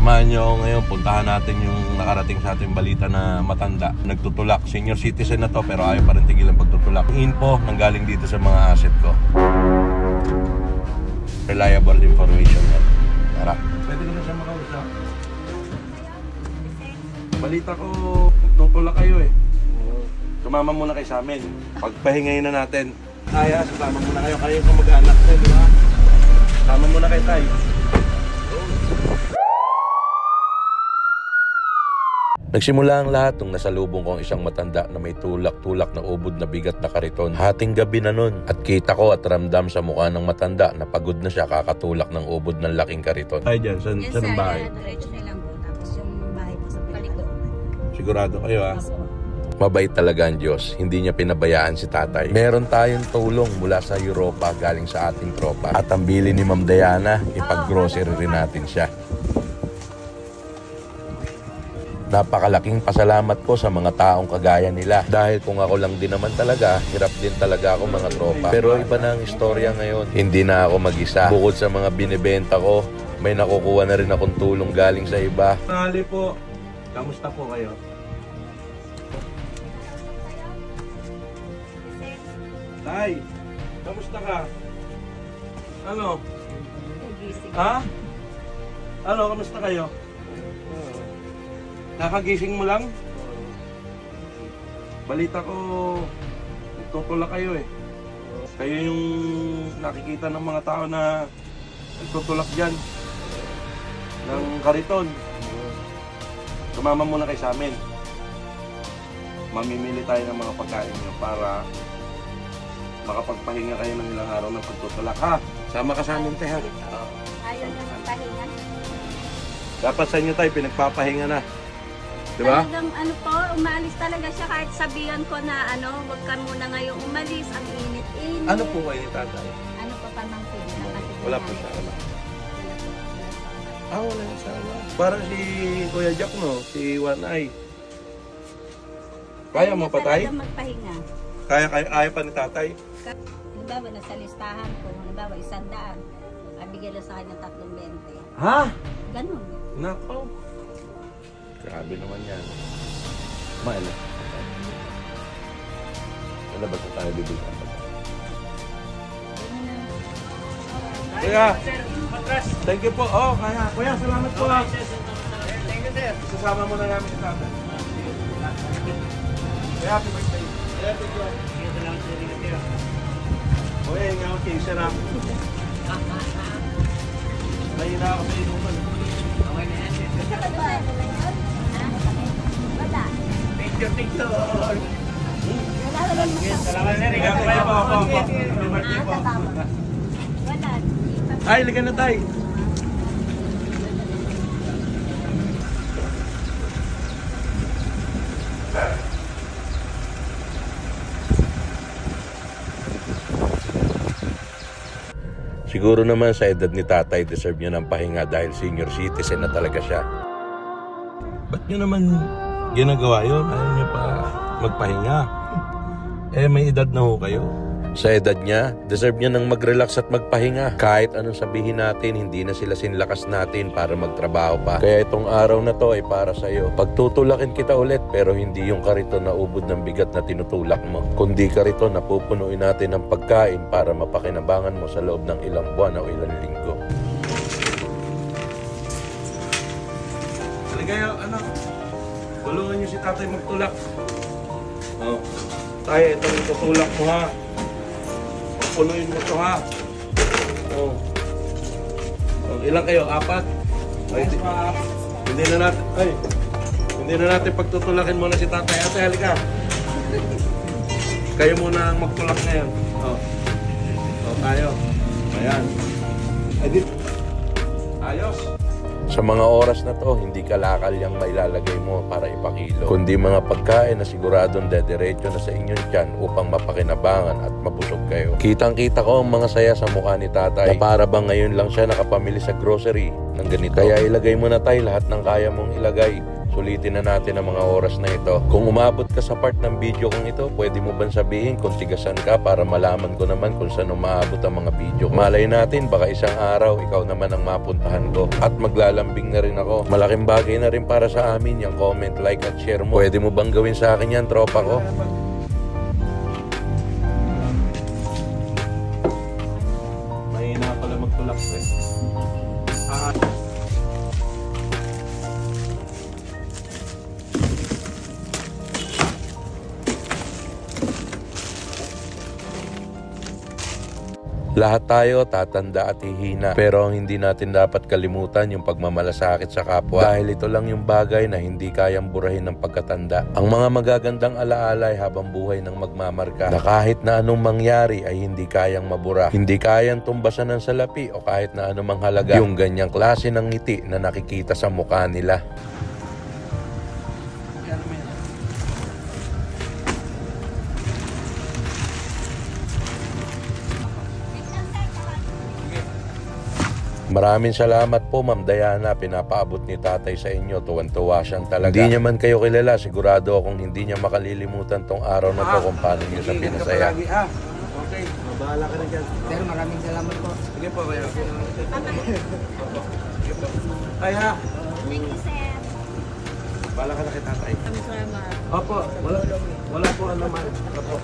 Samahan niyo ako ngayon, puntahan natin yung nakarating sa ating balita na matanda. Nagtutulak, senior citizen na to pero ayaw pa rin tigilan pagtutulak. Info nanggaling dito sa mga asset ko. Reliable information yan. Tara. Pwede ko na siya makausap. Balita ko, nagtutulak kayo eh. Sumama muna kayo sa amin. Pagpahingayin na natin. Kaya, sumama muna kayo. Kayo kung mag-anak tayo, di ba? Sumama muna kayo tayo. Nagsimula ang lahat nung nasalubong ko ang isang matanda na may tulak-tulak na ubod na bigat na kariton. Hating gabi na nun at kita ko at ramdam sa mukha ng matanda na pagod na siya kakatulak ng ubod ng laking kariton. Ay dyan, saan bahay? Diretso na lang po. Tapos yung bahay po sa palikod. Sigurado kayo ha? Mabait talaga ang Diyos, hindi niya pinabayaan si tatay. Meron tayong tulong mula sa Europa galing sa ating tropa. At ang bili ni Ma'am Diana, ipag-grocery rin natin siya. Napakalaking pasalamat ko sa mga taong kagaya nila. Dahil kung ako lang din naman talaga, hirap din talaga ako mga tropa. Pero iba na ang istorya ngayon. Hindi na ako mag-isa. Bukod sa mga binibenta ko, may nakukuha na rin akong tulong galing sa iba. Nali po, kamusta po kayo? Tay, kamusta ka? Ano? Ha? Ano, kamusta kayo? Nakagising mo lang? Balita ko, nagtutulak kayo eh. Kayo yung nakikita ng mga tao na nagtutulak dyan ng kariton. Sumama muna kayo sa amin. Mamimili tayo ng mga pagkain nyo para makapagpahinga kayo ng ilang araw ng pagtutulak. Ha? Sama ka sa amin tayo. Ayaw niya magpahinga. Dapat sa inyo tayo, pinagpapahinga na. Diba? Talagang ano po, umalis talaga siya kahit sabihan ko na ano, wag ka muna ngayong umalis, ang init-init. Ano po kayo ni tatay? Ano pa pamangkin? Wala po siya alam. Wala yung asawa. Parang si Kuya Jack, no? Si One Eye. Kaya mo pa tayo? Talagang magpahinga. Kaya pa ni tatay? Halimbawa, nasa listahan ko, halimbawa, 100. Abigay lang sa kanya 320. Ha? Ganun. Nako. Grabe naman yan. Maila. Wala ba tayo bibigyan pa? Kuya! Thank you po. Oh, kaya. Kuya, salamat po. Thank you, sir. Sasama mo na namin sa atin. Kuya, happy birthday. Happy birthday. Salamat sa inyo. Kuya, nga ako kayo, sir. Mahina ako sa inuman. Okay na yan, sir. Picture. Salamat na rin. Ay, ligan na tayo. Siguro naman sa edad ni tatay, deserve niya ng pahinga dahil senior citizen na talaga siya. Ba't niyo naman ginagawa yun? Ayaw niyo pa magpahinga. Eh, may edad na ho kayo. Sa edad niya, deserve niya ng mag-relax at magpahinga. Kahit anong sabihin natin, hindi na sila sinlakas natin para magtrabaho pa. Kaya itong araw na to ay para sa'yo. Pagtutulakin kita ulit, pero hindi yung kariton na ubod ng bigat na tinutulak mo. Kundi kariton na pupunuin natin ng pagkain para mapakinabangan mo sa loob ng ilang buwan o ilang linggo. Kayo, ano, tulungan niyo si tatay magtulak. Oh, tayo, ito yung tutulak mo ha. Punuin mo ito ha. Oh. Oh, ilang kayo? 4? Hindi na natin pagtutulakin muna si tatay. Ate, halika. Kayo muna ang magtulak ngayon. Oh. Oh, tayo. Ayan. Edit. Ayos. Sa mga oras na to, hindi kalakal yung mailalagay mo para ipakilo, kundi mga pagkain na siguradong dediretso na sa inyong tiyan upang mapakinabangan at mabusog kayo. Kitang-kita ko ang mga saya sa mukha ni tatay na para bang ngayon lang siya nakapamili sa grocery ng ganito. Kaya ilagay mo na tayo lahat ng kaya mong ilagay. sulitin na natin ang mga oras na ito. Kung umabot ka sa part ng video kong ito, pwede mo bang sabihin kung tigasan ka para malaman ko naman kung saan umaabot ang mga video ko. Malay natin, baka isang araw ikaw naman ang mapuntahan ko at maglalambing na rin ako. Malaking bagay na rin para sa amin yung comment, like at share mo. Pwede mo bang gawin sa akin yan, tropa ko? Mahina pala magtulak eh. Lahat tayo tatanda at hihina, pero ang hindi natin dapat kalimutan yung pagmamalasakit sa kapwa dahil ito lang yung bagay na hindi kayang burahin ng pagkatanda. Ang mga magagandang alaala ay habang buhay ng magmamarka na kahit na anong mangyari ay hindi kayang mabura, hindi kayang tumbasan ng salapi o kahit na anumang halaga yung ganyang klase ng ngiti na nakikita sa mukha nila. Maraming salamat po Ma'am Diana, pinapaabot ni tatay sa inyo, tuwan-tuwa siyang talaga. Hindi niya man kayo kilala, sigurado akong hindi niya makalilimutan tong araw na to kung paano niyo sa pinasaya. Okay, mabahala ka na dyan. Sir, maraming salamat po. Sige po, kaya. Ay ha. Thank you, sir. Bahala ka na kay tatay. Maraming salamat. Opo, wala po naman. Opo.